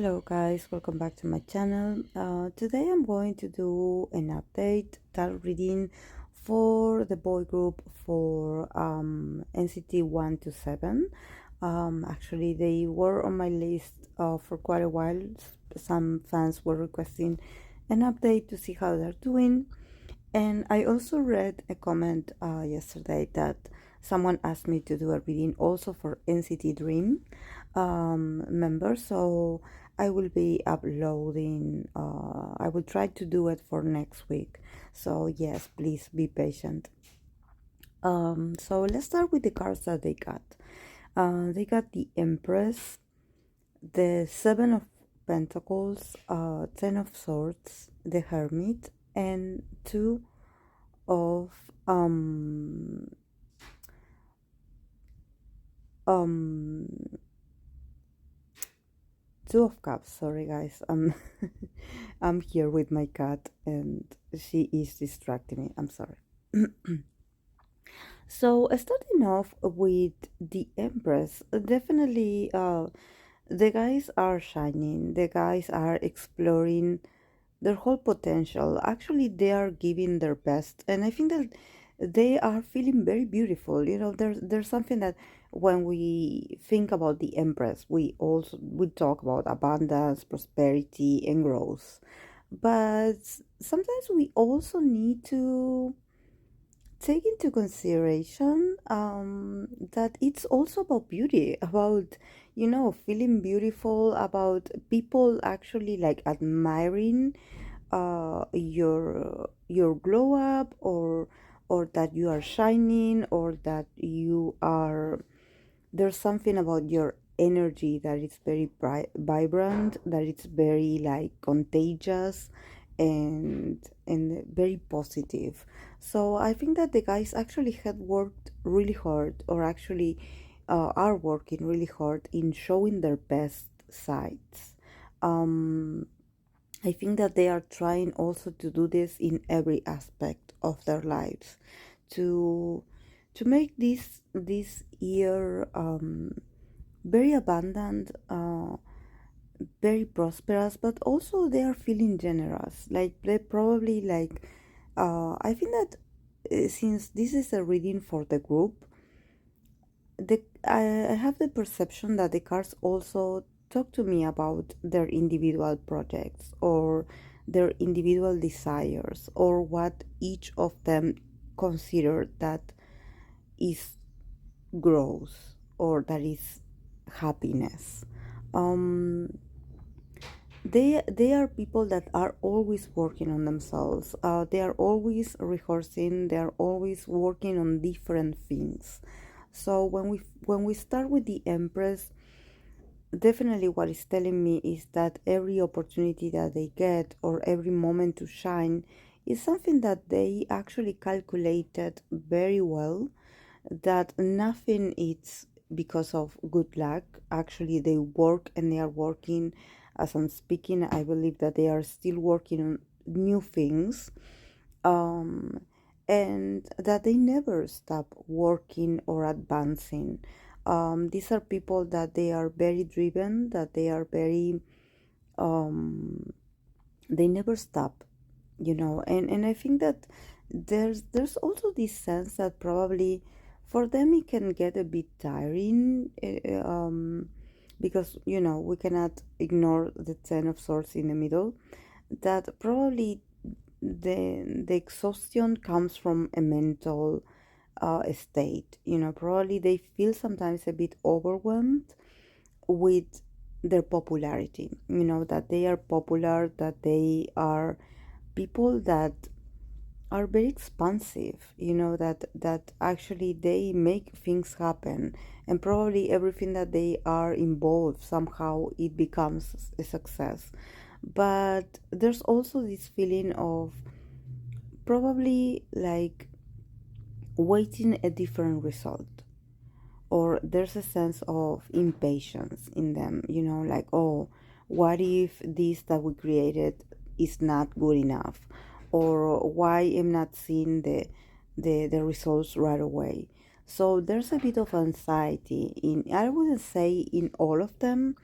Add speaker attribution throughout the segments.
Speaker 1: Hello guys, welcome back to my channel. Today I'm going to do an update tarot reading for the boy group for NCT 1 to 7. Actually, they were on my list for quite a while. Some fans were requesting an update to see how they're doing. And I also read a comment yesterday that someone asked me to do a reading also for NCT Dream members. So I will be uploading, I will try to do it for next week. So yes, please be patient. So let's start with the cards that they got. They got the Empress, the Seven of Pentacles, Ten of Swords, the Hermit, and two of um two of cups. Sorry guys, I'm here with my cat and she is distracting me. I'm sorry. So starting off with the Empress, definitely the guys are shining, the guys are exploring their whole potential. Actually, they are giving their best, and I think that they are feeling very beautiful. You know, there's something that when we think about the Empress, we talk about abundance, prosperity, and growth. But sometimes we also need to take into consideration that it's also about beauty, about feeling beautiful, about people actually like admiring your glow up, or that you are shining, or that you are there's something about your energy that is very bright, vibrant, that it's very like contagious and very positive. So I think that the guys actually had worked really hard, or actually are working really hard in showing their best sides. um I think that they are trying also to do this in every aspect of their lives, to make this year very abundant, very prosperous, but also they are feeling generous. Like they probably like I think that since this is a reading for the group, I have the perception that the cards also talk to me about their individual projects, or their individual desires, or what each of them consider that is growth, or that is happiness. um they are people that are always working on themselves. They are always rehearsing, they are always working on different things. So when we start with the Empress, definitely what it's telling me is that every opportunity that they get, or every moment to shine, is something that they actually calculated very well, that nothing is because of good luck. Actually, they work, and they are working. As I'm speaking, I believe that they are still working on new things, um, and that they never stop working or advancing. These are people that they are very driven, that they are very, um, they never stop, and I think that there's also this sense that probably for them it can get a bit tiring, because we cannot ignore the Ten of Swords in the middle, that probably the exhaustion comes from a mental state. Probably they feel sometimes a bit overwhelmed with their popularity, that they are popular, that they are people that are very expansive, that actually they make things happen, and probably everything that they are involved, somehow it becomes a success. But there's also this feeling of probably like waiting a different result, or there's a sense of impatience in them, like, oh, what if this that we created is not good enough, or why am not seeing the results right away. So there's a bit of anxiety in, I wouldn't say in all of them,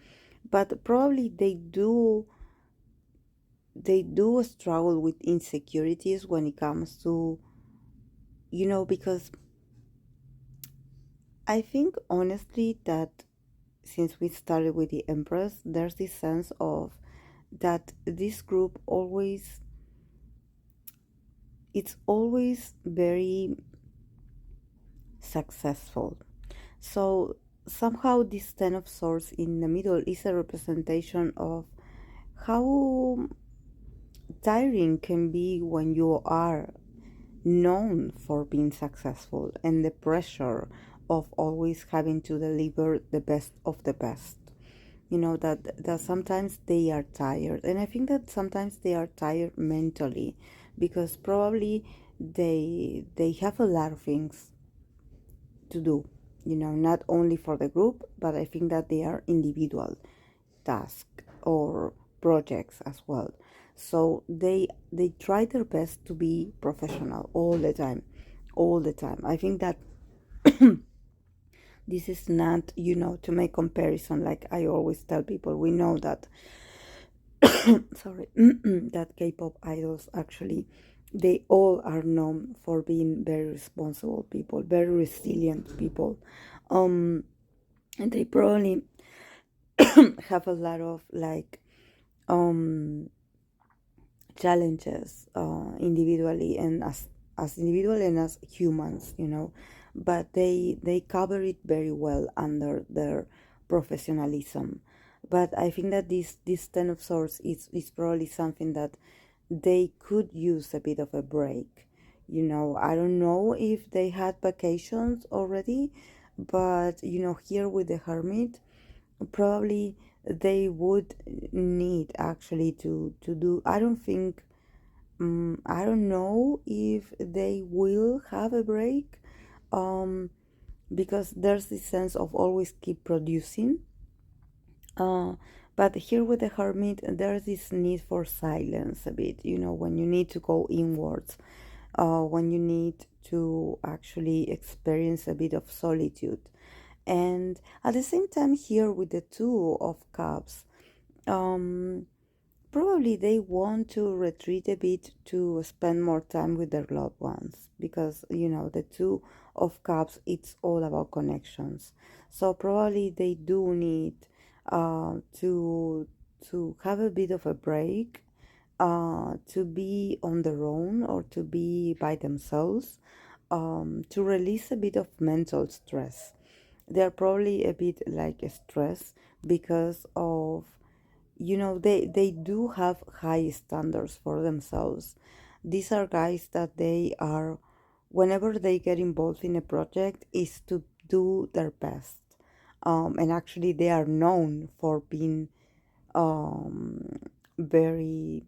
Speaker 1: but probably they do struggle with insecurities when it comes to, because I think honestly that since we started with the Empress, there's this sense of that this group always, it's always very successful. So somehow this Ten of Swords in the middle is a representation of how tiring can be when you are known for being successful, and the pressure of always having to deliver the best of the best. That sometimes they are tired, and I think that sometimes they are tired mentally, because probably they have a lot of things to do, not only for the group, but I think that they are individual tasks or projects as well. So they try their best to be professional all the time, all the time. I think that this is not, to make comparison. Like I always tell people, we know that sorry, that K-pop idols actually, they all are known for being very responsible people, very resilient people. Um, and they probably have a lot of like um challenges individually and as individual and as humans, but they cover it very well under their professionalism. But I think that this Ten of Swords is probably something that they could use a bit of a break. I don't know if they had vacations already, but here with the Hermit, probably they would need actually to do. I don't think, I don't know if they will have a break, um because there's this sense of always keep producing, uh but here with the Hermit there's this need for silence a bit, when you need to go inwards, when you need to actually experience a bit of solitude. And at the same time, here with the Two of Cups, um, probably they want to retreat a bit to spend more time with their loved ones, because the Two of Cups, it's all about connections. So probably they do need to have a bit of a break, to be on their own or to be by themselves, to release a bit of mental stress. They're probably a bit like stressed because of, they do have high standards for themselves. These are guys that they are, whenever they get involved in a project, is to do their best, and actually they are known for being um, very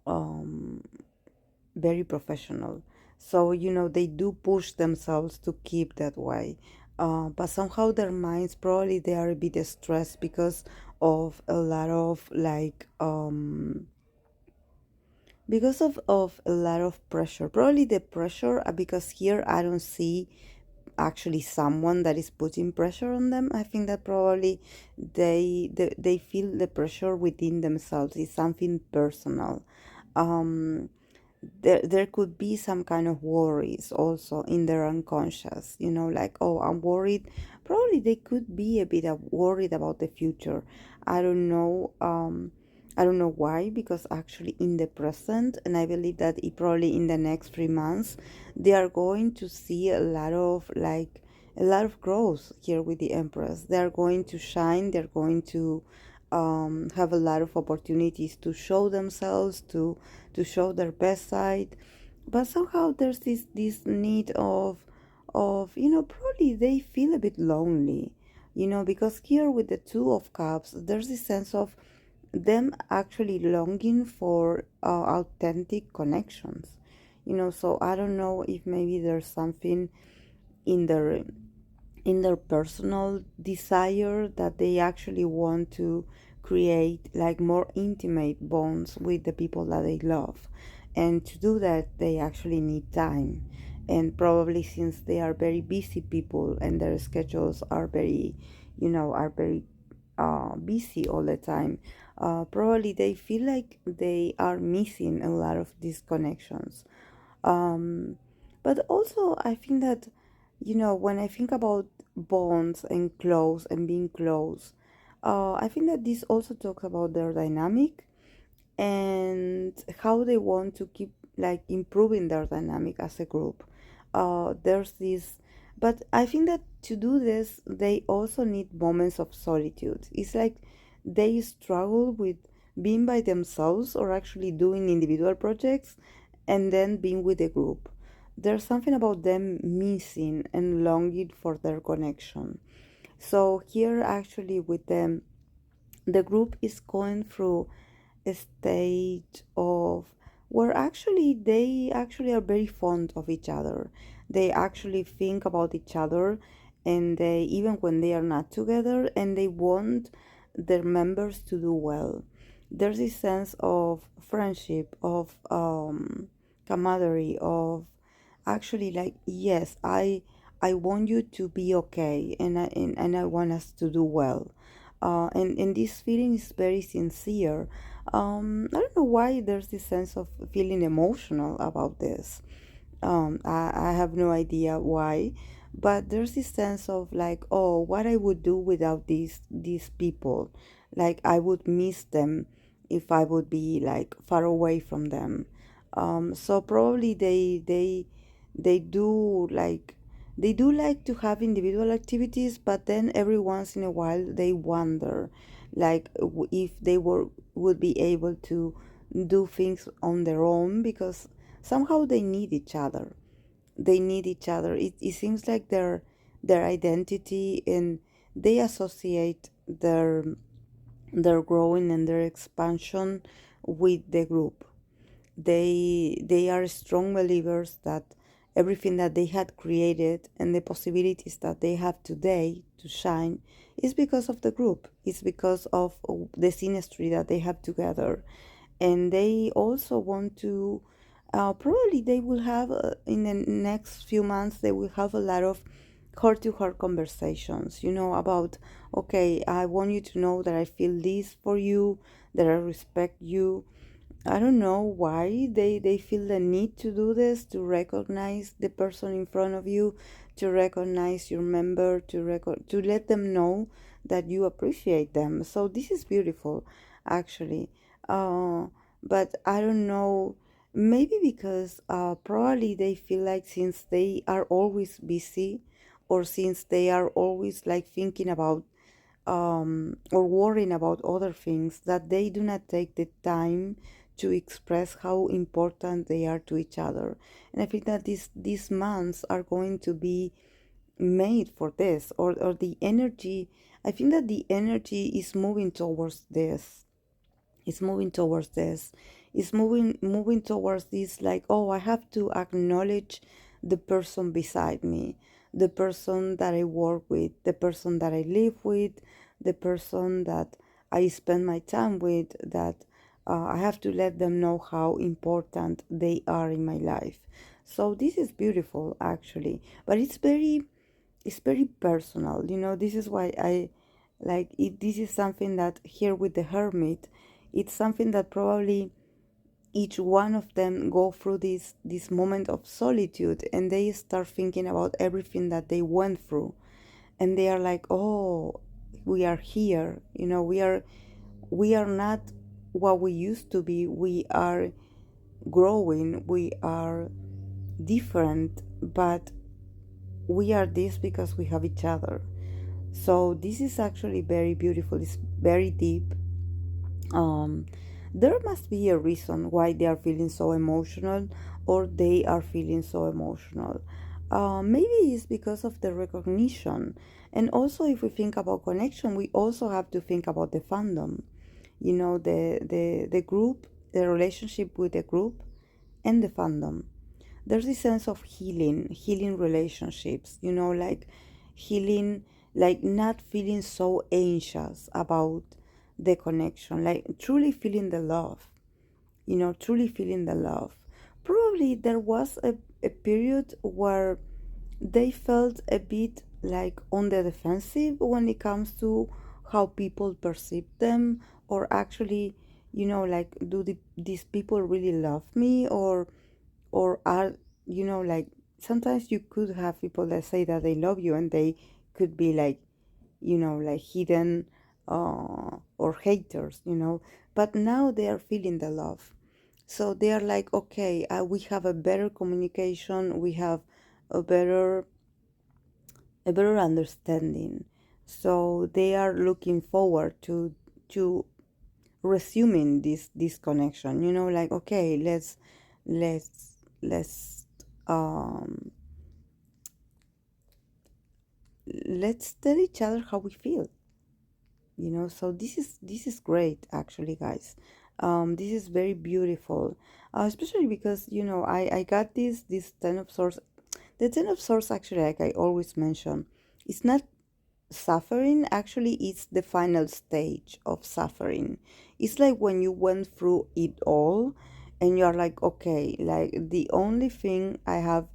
Speaker 1: um, very professional. So, they do push themselves to keep that way. But somehow their minds, probably they are a bit stressed of a lot of like, because of a lot of pressure. Probably the pressure, because here I don't see actually someone that is putting pressure on them. I think that probably they feel the pressure within themselves. It's something personal. Um, there could be some kind of worries also in their unconscious, like, oh, I'm worried. Probably they could be a bit of worried about the future. I don't know. I don't know why, because actually in the present, and I believe that probably in the next 3 months, they are going to see a lot of growth here with the Empress. They are going to shine. They're going to have a lot of opportunities to show themselves, to show their best side. But somehow there's this need of, probably they feel a bit lonely, because here with the Two of Cups there's this sense of them actually longing for authentic connections, so I don't know if maybe there's something in their personal desire that they actually want to create like more intimate bonds with the people that they love. And to do that, they actually need time. And probably since they are very busy people and their schedules are very, are very busy all the time. Probably they feel like they are missing a lot of these connections. Um, but also, I think that, when I think about bonds and close and being close, I think that this also talks about their dynamic and how they want to keep like improving their dynamic as a group. There's this, but I think that to do this, they also need moments of solitude. It's like they struggle with being by themselves or actually doing individual projects and then being with a group. There's something about them missing and longing for their connection. So here, actually, with them, the group is going through a stage of where actually they actually are very fond of each other. They actually think about each other, and they, even when they are not together, and they want their members to do well. There's this sense of friendship, of camaraderie, of actually like, yes, I want you to be okay, and I want us to do well. And this feeling is very sincere. I don't know why there's this sense of feeling emotional about this. I have no idea why, but there's this sense of like, oh, what I would do without these people. Like I would miss them if I would be like far away from them. So probably they do like to have individual activities, but then every once in a while they wonder, like if they would be able to do things on their own because somehow they need each other. They need each other. It seems like their identity, and they associate their growing and their expansion with the group. They are strong believers that everything that they had created and the possibilities that they have today to shine is because of the group. It's because of the synastry that they have together. And they also want to, probably they will have, in the next few months, they will have a lot of heart to heart conversations, about, okay, I want you to know that I feel this for you, that I respect you. I don't know why they feel the need to do this, to recognize the person in front of you, to recognize your member, to let them know that you appreciate them. So this is beautiful, actually. Uh, but I don't know, maybe because probably they feel like since they are always busy, or since they are always like thinking about or worrying about other things, that they do not take the time to express how important they are to each other. And I think that these months are going to be made for this, or the energy. I think that the energy is moving towards this. It's moving towards this. It's moving towards this, like, oh, I have to acknowledge the person beside me, the person that I work with, the person that I live with, the person that I spend my time with, that I have to let them know how important they are in my life. So this is beautiful, actually, but it's very personal. This is why I like it. This is something that here with the hermit, it's something that probably each one of them go through this moment of solitude, and they start thinking about everything that they went through, and they are like, oh, we are here. We are not what we used to be. We are growing. We are different, but we are this because we have each other. So this is actually very beautiful. It's very deep. um, there must be a reason why they are feeling so emotional, or they are feeling so emotional. Maybe it's because of the recognition. And also, if we think about connection, we also have to think about the fandom. The group, the relationship with the group and the fandom. There's this sense of healing relationships, like healing, like not feeling so anxious about the connection, like truly feeling the love, truly feeling the love. Probably there was a period where they felt a bit like on the defensive when it comes to how people perceive them, or actually, like, these people really love me, or are, like, sometimes you could have people that say that they love you and they could be like, like hidden, or haters, but now they are feeling the love. So they are like, okay, we have a better communication, we have a better a better understanding. So they are looking forward to resuming this connection. Like, okay, let's um let's tell each other how we feel. So this is great, actually, guys. This is very beautiful, especially because I got this Ten of Swords. The Ten of Swords, actually, like I always mention, it's not suffering. Actually, it's the final stage of suffering. It's like when you went through it all and you're like, okay, like the only thing I have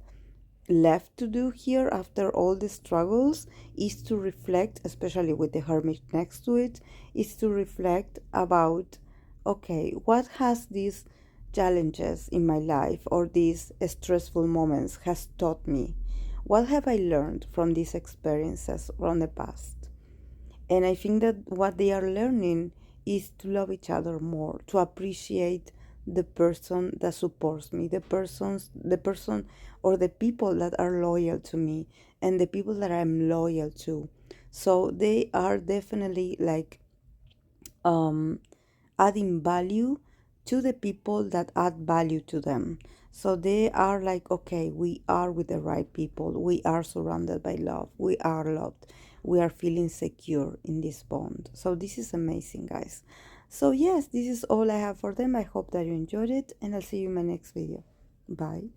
Speaker 1: left to do here after all the struggles is to reflect, especially with the hermit next to it, is to reflect about, okay, what has these challenges in my life or these stressful moments has taught me? What have I learned from these experiences from the past? And I think that what they are learning is to love each other more, to appreciate the person that supports me, the person or the people that are loyal to me, and the people that I'm loyal to. So they are definitely like, um, adding value to the people that add value to them. So they are like, okay, we are with the right people. We are surrounded by love. We are loved. We are feeling secure in this bond. So this is amazing, guys. So yes, this is all I have for them. I hope that you enjoyed it, and I'll see you in my next video. Bye.